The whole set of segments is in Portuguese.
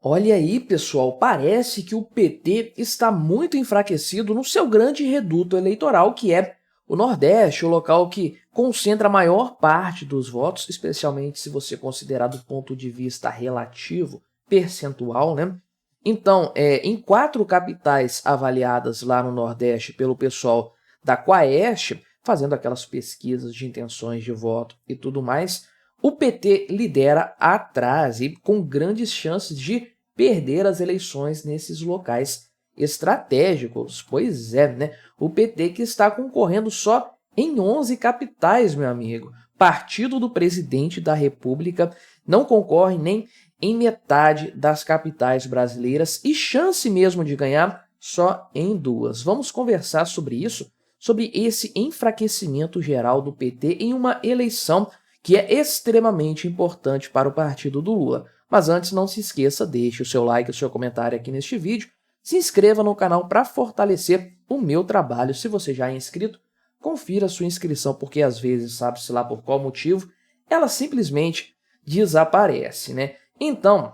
Olha aí, pessoal, parece que o PT está muito enfraquecido no seu grande reduto eleitoral, que é o Nordeste, o local que concentra a maior parte dos votos, especialmente se você considerar do ponto de vista relativo, percentual, né? Então, em 4 capitais avaliadas lá no Nordeste pelo pessoal da Quaest, fazendo aquelas pesquisas de intenções de voto e tudo mais, o PT lidera atrás e com grandes chances de perder as eleições nesses locais estratégicos. Pois é, né? O PT que está concorrendo só em 11 capitais, meu amigo. Partido do presidente da República não concorre nem em metade das capitais brasileiras e chance mesmo de ganhar só em 2. Vamos conversar sobre isso, sobre esse enfraquecimento geral do PT em uma eleição que é extremamente importante para o partido do Lula. Mas antes, não se esqueça, deixe o seu like, o seu comentário aqui neste vídeo, se inscreva no canal para fortalecer o meu trabalho. Se você já é inscrito, confira a sua inscrição, porque às vezes, sabe-se lá por qual motivo, ela simplesmente desaparece, né? Então,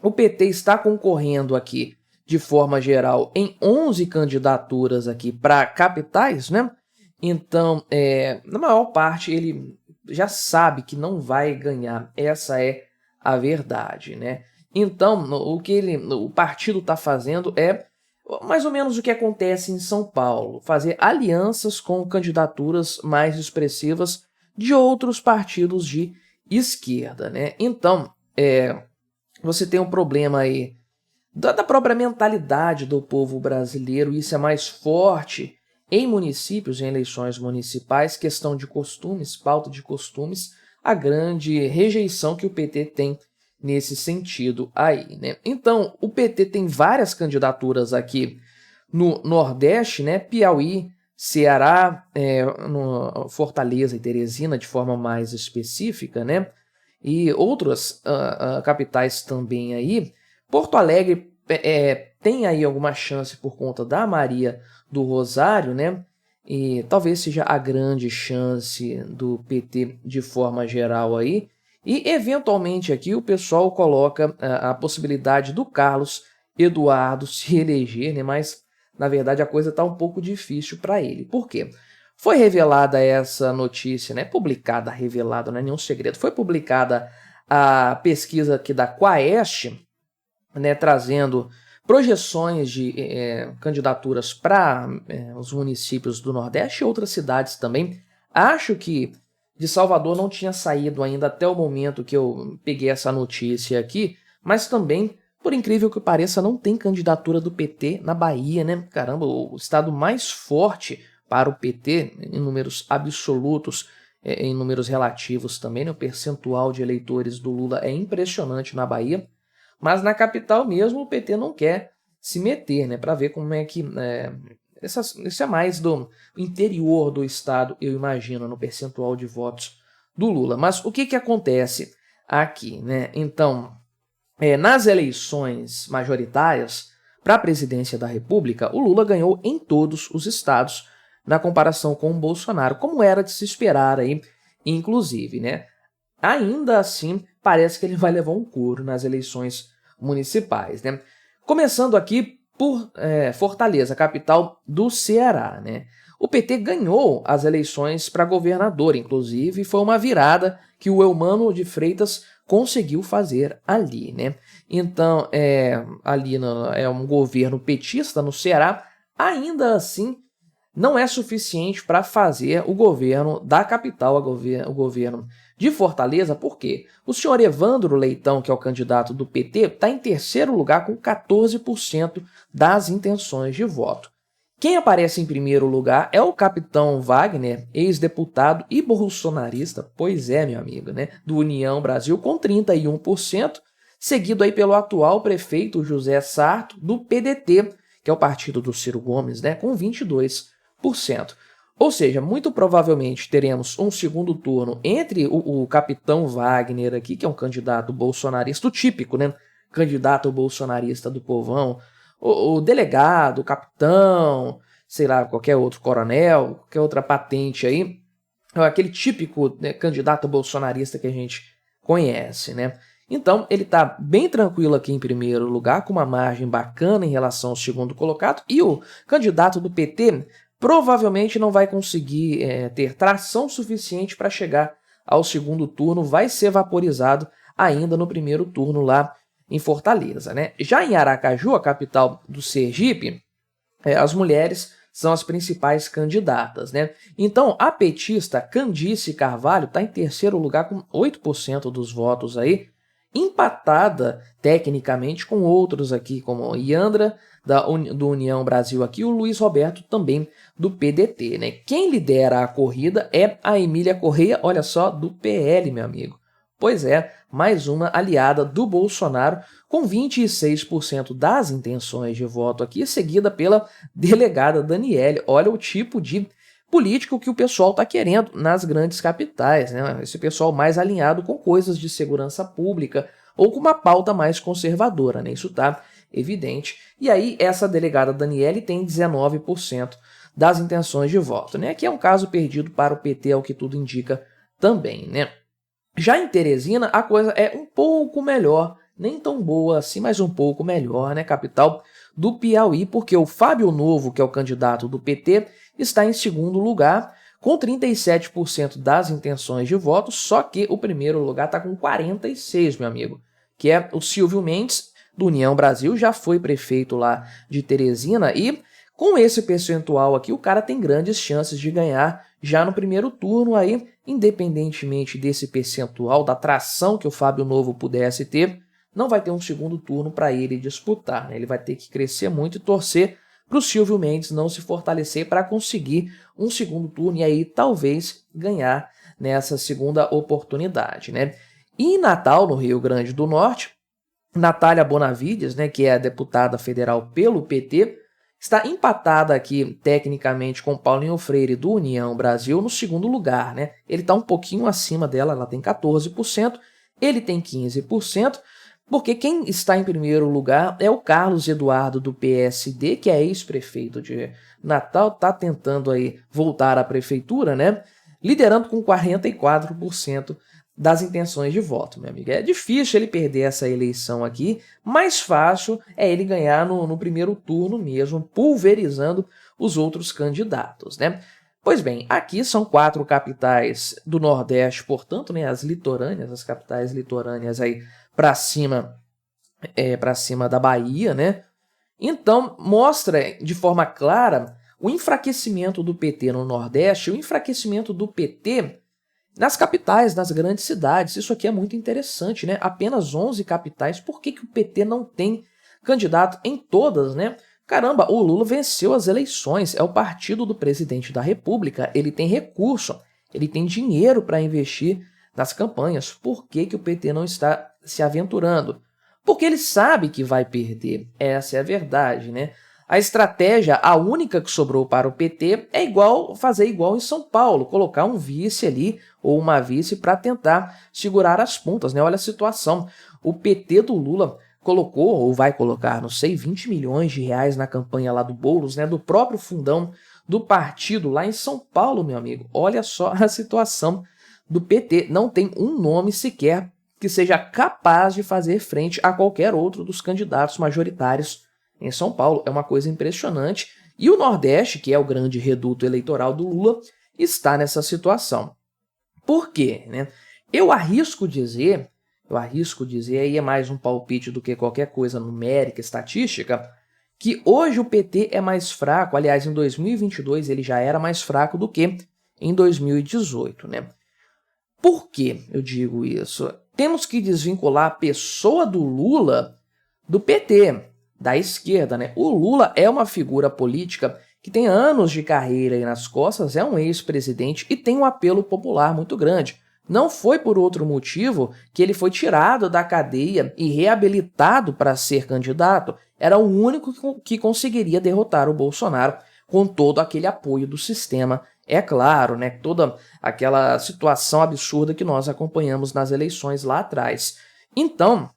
o PT está concorrendo aqui, de forma geral, em 11 candidaturas aqui para capitais, né? Então, na maior parte, ele já sabe que não vai ganhar. Essa é a verdade, né? Então, o partido está fazendo é mais ou menos o que acontece em São Paulo, fazer alianças com candidaturas mais expressivas de outros partidos de esquerda, né? Então, você tem um problema aí da própria mentalidade do povo brasileiro, isso é mais forte em municípios, em eleições municipais, questão de costumes, pauta de costumes, a grande rejeição que o PT tem nesse sentido aí, né? Então, o PT tem várias candidaturas aqui no Nordeste, né? Piauí, Ceará, no Fortaleza e Teresina, de forma mais específica, né? E outras capitais também aí. Porto Alegre tem aí alguma chance por conta da Maria do Rosário, né? E talvez seja a grande chance do PT de forma geral aí. E, eventualmente, aqui o pessoal coloca a possibilidade do Carlos Eduardo se eleger, né? Mas, na verdade, a coisa está um pouco difícil para ele. Por quê? Foi revelada essa notícia, né? Publicada, revelada, não é nenhum segredo. Foi publicada a pesquisa aqui da Quaest, né? Trazendo projeções de candidaturas para os municípios do Nordeste e outras cidades também. Acho que de Salvador não tinha saído ainda até o momento que eu peguei essa notícia aqui, mas também, por incrível que pareça, não tem candidatura do PT na Bahia, né? Caramba, o estado mais forte para o PT, em números absolutos, em números relativos também, né? O percentual de eleitores do Lula é impressionante na Bahia, mas na capital mesmo o PT não quer se meter, né? Para ver como é que... isso é mais do interior do estado, eu imagino, no percentual de votos do Lula. Mas o que acontece aqui, né? Então, nas eleições majoritárias para a presidência da República, o Lula ganhou em todos os estados na comparação com o Bolsonaro, como era de se esperar aí, inclusive, né? Ainda assim, parece que ele vai levar um couro nas eleições municipais, né? Começando aqui por Fortaleza, capital do Ceará, né? O PT ganhou as eleições para governador, inclusive, foi uma virada que o Eumano de Freitas conseguiu fazer ali, né? Então, ali é um governo petista no Ceará, ainda assim não é suficiente para fazer o governo da capital, o governo de Fortaleza, porque o senhor Evandro Leitão, que é o candidato do PT, está em terceiro lugar com 14% das intenções de voto. Quem aparece em primeiro lugar é o capitão Wagner, ex-deputado e bolsonarista, pois é, meu amigo, né, do União Brasil, com 31%, seguido aí pelo atual prefeito José Sarto, do PDT, que é o partido do Ciro Gomes, né, com 22%. Ou seja, muito provavelmente teremos um segundo turno entre o capitão Wagner aqui, que é um candidato bolsonarista, o típico, né? Candidato bolsonarista do povão, o delegado, o capitão, sei lá, qualquer outro coronel, qualquer outra patente aí, aquele típico, né, candidato bolsonarista que a gente conhece, né? Então, ele está bem tranquilo aqui em primeiro lugar, com uma margem bacana em relação ao segundo colocado, e o candidato do PT provavelmente não vai conseguir ter tração suficiente para chegar ao segundo turno, vai ser vaporizado ainda no primeiro turno lá em Fortaleza, né? Já em Aracaju, a capital do Sergipe, as mulheres são as principais candidatas, né? Então, a petista Candice Carvalho está em terceiro lugar com 8% dos votos aí, empatada tecnicamente com outros aqui, como Iandra, do União Brasil aqui, e o Luiz Roberto também do PDT, né? Quem lidera a corrida é a Emília Correia, olha só, do PL, meu amigo. Pois é, mais uma aliada do Bolsonaro, com 26% das intenções de voto aqui, seguida pela delegada Daniele. Olha o tipo de político que o pessoal está querendo nas grandes capitais, né? Esse pessoal mais alinhado com coisas de segurança pública ou com uma pauta mais conservadora, né? Isso está evidente. E aí, essa delegada Daniele tem 19% das intenções de voto, né? Que é um caso perdido para o PT, ao que tudo indica também, né? Já em Teresina, a coisa é um pouco melhor, nem tão boa assim, mas um pouco melhor, né? Capital do Piauí, porque o Fábio Novo, que é o candidato do PT, está em segundo lugar, com 37% das intenções de voto, só que o primeiro lugar está com 46%, meu amigo, que é o Silvio Mendes, do União Brasil, já foi prefeito lá de Teresina, e com esse percentual aqui, o cara tem grandes chances de ganhar já no primeiro turno aí, independentemente desse percentual, da tração que o Fábio Novo pudesse ter, não vai ter um segundo turno para ele disputar, né? Ele vai ter que crescer muito e torcer para o Silvio Mendes não se fortalecer para conseguir um segundo turno e aí talvez ganhar nessa segunda oportunidade, né? E em Natal, no Rio Grande do Norte, Natália Bonavides, né, que é a deputada federal pelo PT, está empatada aqui tecnicamente com Paulinho Freire do União Brasil no segundo lugar, né? Ele está um pouquinho acima dela, ela tem 14%, ele tem 15%, porque quem está em primeiro lugar é o Carlos Eduardo do PSD, que é ex-prefeito de Natal, está tentando aí voltar à prefeitura, né? Liderando com 44% das intenções de voto, meu amigo. É difícil ele perder essa eleição aqui, mais fácil é ele ganhar no primeiro turno mesmo, pulverizando os outros candidatos, né? Pois bem, aqui são 4 capitais do Nordeste, portanto, né, as litorâneas, as capitais litorâneas aí para cima da Bahia, né? Então, mostra de forma clara o enfraquecimento do PT no Nordeste, o enfraquecimento do PT nas capitais, nas grandes cidades. Isso aqui é muito interessante, né? Apenas 11 capitais. Por que o PT não tem candidato em todas, né? Caramba, o Lula venceu as eleições, é o partido do presidente da República, ele tem recurso, ele tem dinheiro para investir nas campanhas. Por que o PT não está se aventurando? Porque ele sabe que vai perder. Essa é a verdade, né? A estratégia, a única que sobrou para o PT, é fazer igual em São Paulo, colocar um vice ali ou uma vice para tentar segurar as pontas, né? Olha a situação. O PT do Lula colocou, ou vai colocar, não sei, 20 milhões de reais na campanha lá do Boulos, né? Do próprio fundão do partido lá em São Paulo, meu amigo. Olha só a situação do PT. Não tem um nome sequer que seja capaz de fazer frente a qualquer outro dos candidatos majoritários em São Paulo. É uma coisa impressionante. E o Nordeste, que é o grande reduto eleitoral do Lula, está nessa situação. Por quê, né? Eu arrisco dizer, aí é mais um palpite do que qualquer coisa numérica, estatística, que hoje o PT é mais fraco, aliás, em 2022 ele já era mais fraco do que em 2018, né? Por que eu digo isso? Temos que desvincular a pessoa do Lula do PT, da esquerda, né? O Lula é uma figura política que tem anos de carreira aí nas costas, é um ex-presidente e tem um apelo popular muito grande. Não foi por outro motivo que ele foi tirado da cadeia e reabilitado para ser candidato. Era o único que conseguiria derrotar o Bolsonaro com todo aquele apoio do sistema. É claro, né? Toda aquela situação absurda que nós acompanhamos nas eleições lá atrás. Então,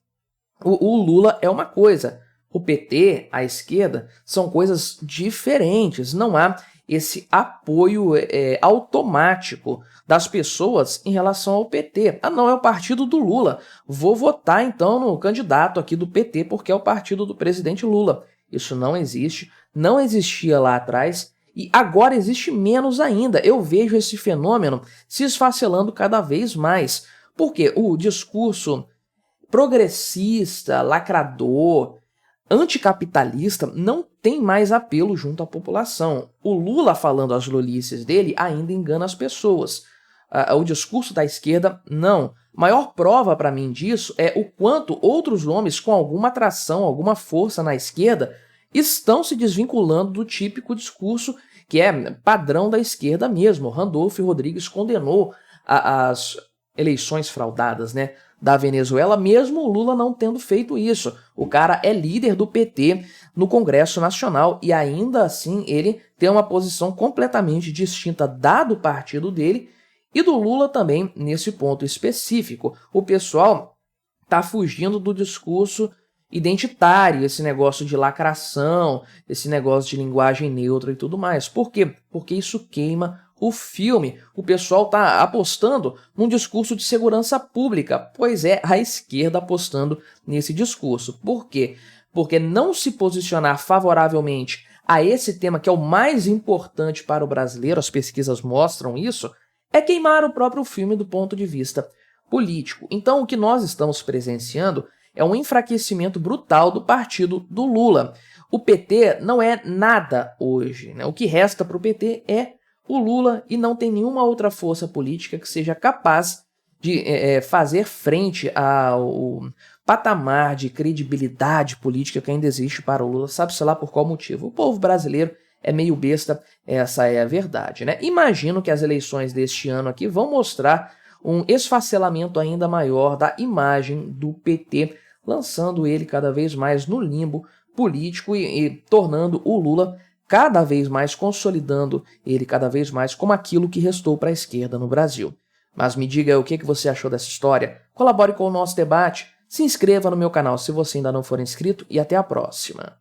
o Lula é uma coisa. O PT, a esquerda, são coisas diferentes. Não há esse apoio automático das pessoas em relação ao PT. Ah, não, é o partido do Lula. Vou votar então no candidato aqui do PT porque é o partido do presidente Lula. Isso não existe, não existia lá atrás e agora existe menos ainda. Eu vejo esse fenômeno se esfacelando cada vez mais, porque o discurso progressista, lacrador, anticapitalista não tem mais apelo junto à população. O Lula falando as lolices dele ainda engana as pessoas. O discurso da esquerda, não. Maior prova para mim disso é o quanto outros nomes com alguma atração, alguma força na esquerda estão se desvinculando do típico discurso que é padrão da esquerda mesmo. Randolfo Rodrigues condenou as eleições fraudadas, né, da Venezuela, mesmo o Lula não tendo feito isso. O cara é líder do PT no Congresso Nacional e ainda assim ele tem uma posição completamente distinta da do partido dele e do Lula também nesse ponto específico. O pessoal tá fugindo do discurso identitário, esse negócio de lacração, esse negócio de linguagem neutra e tudo mais. Por quê? Porque isso queima o filme. O pessoal tá apostando num discurso de segurança pública, pois é a esquerda apostando nesse discurso. Por quê? Porque não se posicionar favoravelmente a esse tema que é o mais importante para o brasileiro, as pesquisas mostram isso, é queimar o próprio filme do ponto de vista político. Então o que nós estamos presenciando é um enfraquecimento brutal do partido do Lula. O PT não é nada hoje, né? O que resta para o PT é o Lula e não tem nenhuma outra força política que seja capaz de fazer frente ao patamar de credibilidade política que ainda existe para o Lula, sabe-se lá por qual motivo. O povo brasileiro é meio besta, essa é a verdade, né? Imagino que as eleições deste ano aqui vão mostrar um esfacelamento ainda maior da imagem do PT, lançando ele cada vez mais no limbo político e tornando o Lula cada vez mais, consolidando ele cada vez mais como aquilo que restou para a esquerda no Brasil. Mas me diga o que você achou dessa história, colabore com o nosso debate, se inscreva no meu canal se você ainda não for inscrito e até a próxima.